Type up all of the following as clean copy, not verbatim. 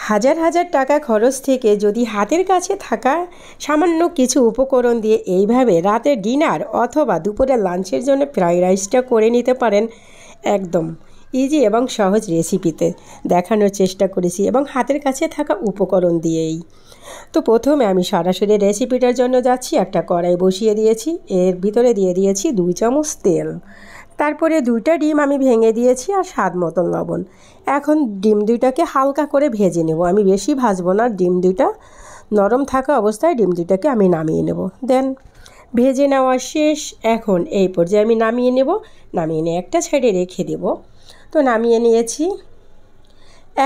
হাজার হাজার টাকা খরচ থেকে যদি হাতের কাছে থাকা সামান্য কিছু উপকরণ দিয়ে এইভাবে রাতের ডিনার অথবা দুপুরের লাঞ্চের জন্য ফ্রাইড রাইসটা করে নিতে পারেন, একদম ইজি এবং সহজ রেসিপিতে দেখানোর চেষ্টা করেছি এবং হাতের কাছে থাকা উপকরণ দিয়েই। তো প্রথমে আমি সরাসরি রেসিপিটার জন্য যাচ্ছি। একটা কড়াই বসিয়ে দিয়েছি, এর ভিতরে দিয়ে দিয়েছি 2 চামচ তেল, তারপরে 2টা ডিম আমি ভেঙে দিয়েছি আর স্বাদ মতন লবণ। এখন ডিম 2টাকে হালকা করে ভেজে নেব, আমি বেশি ভাজবো না। ডিম 2টা নরম থাকা অবস্থায় ডিম 2টাকে আমি নামিয়ে নেব। দেন ভেজে নেওয়া শেষ। এখন এই পর্যায়ে আমি নামিয়ে নেব, নামিয়ে নিয়ে একটা সাইডে রেখে দেব। তো নামিয়ে নিয়েছি।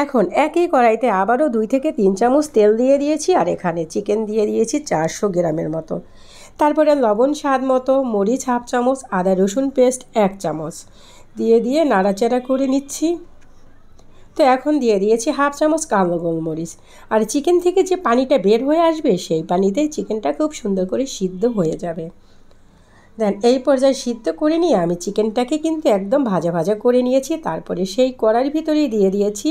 এখন একই কড়াইতে আবারও 2 থেকে 3 চামচ তেল দিয়ে দিয়েছি আর এখানে চিকেন দিয়ে দিয়েছি 400 গ্রামের মতো। তারপরে লবণ স্বাদ মতো, মরিচ হাফ চামচ, আদা রসুন পেস্ট 1 চামচ দিয়ে নাড়াচাড়া করে নিচ্ছি। তো এখন দিয়ে দিয়েছি হাফ চামচ কালো গোলমরিচ। আর চিকেন থেকে যে পানিটা বের হয়ে আসবে সেই পানিতেই চিকেনটা খুব সুন্দর করে সিদ্ধ হয়ে যাবে। দেন এই পর্যায়ে সিদ্ধ করে নিয়ে আমি চিকেনটাকে কিন্তু একদম ভাজা ভাজা করে নিয়েছি। তারপরে সেই কড়াইর ভিতরেই দিয়ে দিয়েছি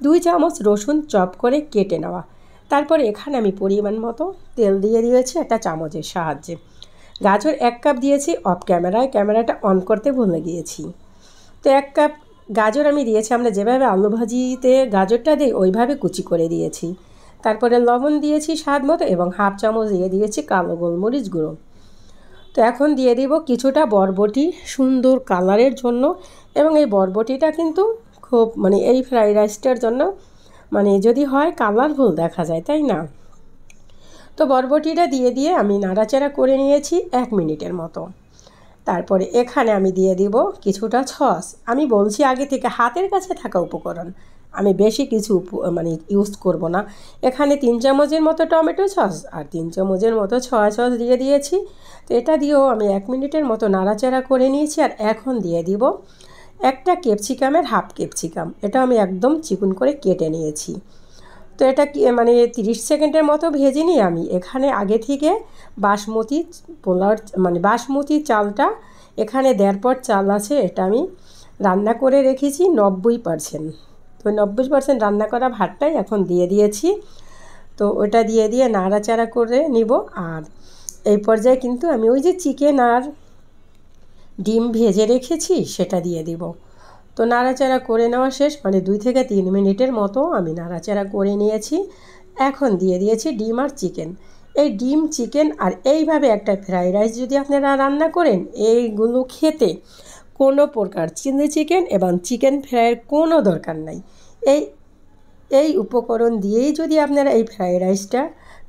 2 চামচ রসুন চপ করে কেটে নেওয়া। তারপরে এখানে আমি পরিমাণ মতো তেল দিয়ে দিয়েছি একটা চামচের সাহায্যে। গাজর 1 কাপ দিয়েছি অফ ক্যামেরায়, ক্যামেরাটা অন করতে ভুলে গিয়েছি। তো 1 কাপ গাজর আমি দিয়েছি, আমরা যেভাবে আলু ভাজিতে গাজরটা দিই ওইভাবে কুচি করে দিয়েছি। তারপরে লবণ দিয়েছি স্বাদ মতো এবং হাফ চামচ দিয়ে দিয়েছি কালো গোলমরিচ গুঁড়ো। তো এখন দিয়ে দিব কিছুটা বরবটি সুন্দর কালারের জন্য, এবং এই বরবটিটা কিন্তু খুব এই ফ্রাইড রাইসটার জন্য যদি হয় কালারফুল দেখা যায়, তাই না? তো বরবটিটা দিয়ে আমি নাড়াচাড়া করে নিয়েছি 1 মিনিটের মতো। তারপরে এখানে আমি দিয়ে দিব কিছুটা সস। আমি বলছি আগে থেকে হাতের কাছে থাকা উপকরণ, আমি বেশি কিছু ইউজ করব না। এখানে 3 চামচের মতো টমেটো সস আর 3 চামচের মতো সয়া সস দিয়ে দিয়েছি। তো এটা দিয়েও আমি 1 মিনিটের মতো নাড়াচাড়া করে নিয়েছি। আর এখন দিয়ে দিব একটা ক্যাপসিকামের হাফ ক্যাপসিকাম, এটা আমি একদম চিকন করে কেটে নিয়েছি। তো এটা 30 সেকেন্ডের মতো ভেজে নিয়ে আমি এখানে আগে থেকে বাসমতি পোলার বাসমতি চালটা এখানে 1.5 পট চাল আছে, এটা আমি রান্না করে রেখেছি 90%। তো 90% রান্না করা ভাতটাই এখন দিয়ে দিয়েছি। তো ওটা দিয়ে নাড়াচাড়া করে নিব। আর এই পর্যায়ে কিন্তু আমি ওই যে চিকেন আর ডিম ভেজে রেখেছি সেটা দিয়ে দিব। তো নাড়াচাড়া করে নেওয়া শেষ, 2 থেকে 3 মিনিটের মতো আমি নাড়াচাড়া করে নিয়েছি। এখন দিয়ে দিয়েছি ডিম আর চিকেন। এই ডিম চিকেন আর এইভাবে একটা ফ্রাইড রাইস যদি আপনারা রান্না করেন, এইগুলো খেতে কোনো প্রকার চিলি চিকেন এবং চিকেন ফ্রাইয়ের কোনো দরকার নাই। এই উপকরণ দিয়েই যদি আপনারা এই ফ্রাইড রাইসটা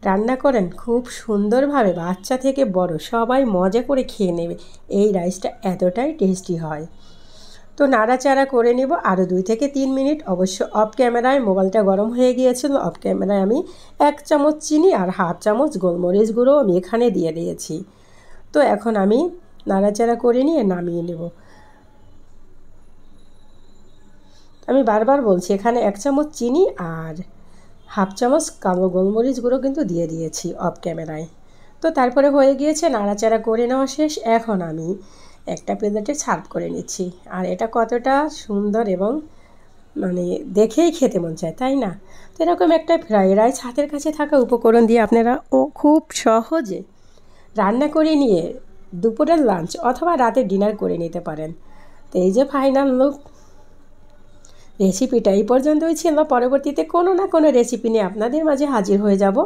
রান্না করেন, খুব সুন্দরভাবে বাচ্চা থেকে বড় সবাই মজা করে খেয়ে নেবে। এই রাইসটা এতটাই টেস্টি হয়। তো নাড়াচাড়া করে নেব আরও 2 থেকে 3 মিনিট। অবশ্য অফ ক্যামেরায় মোবাইলটা গরম হয়ে গিয়েছিল, অফ ক্যামেরায় আমি 1 চামচ চিনি আর হাফ চামচ গোলমরিচ গুঁড়ো আমি এখানে দিয়ে দিয়েছি। তো এখন আমি নাড়াচাড়া করে নিয়ে নামিয়ে নেব। আমি বারবার বলছি এখানে 1 চামচ চিনি আর হাফ চামচ কালো গোলমরিচ গুঁড়ো কিন্তু দিয়ে দিয়েছি অফ ক্যামেরায়। তো তারপরে হয়ে গিয়েছে, নাড়াচাড়া করে নেওয়া শেষ। এখন আমি একটা প্লেটে সার্ভ করে নিচ্ছি। আর এটা কতটা সুন্দর এবং দেখেই খেতে মন চায়, তাই না? তো এরকম একটা ফ্রাইড রাইস হাতের কাছে থাকা উপকরণ দিয়ে আপনারা খুব সহজে রান্না করে নিয়ে দুপুরের লাঞ্চ অথবা রাতের ডিনার করে নিতে পারেন। তো এই যে ফাইনাল লুক, রেসিপিটা এই পর্যন্তই ছিল। পরবর্তীতে কোনো না কোনো রেসিপি নিয়ে আপনাদের মাঝে হাজির হয়ে যাব।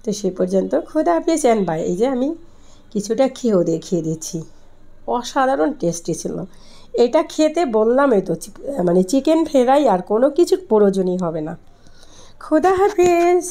তো সেই পর্যন্ত খোদা হাফেজ এন্ড বাই। এই যে আমি কিছুটা খেয়েও দেখিয়ে দিচ্ছি, অসাধারণ টেস্টি ছিল। এটা খেতে বললামই তো চিকেন ফ্রাই আর কোনো কিছু প্রয়োজনই হবে না। খোদা হাফেজ।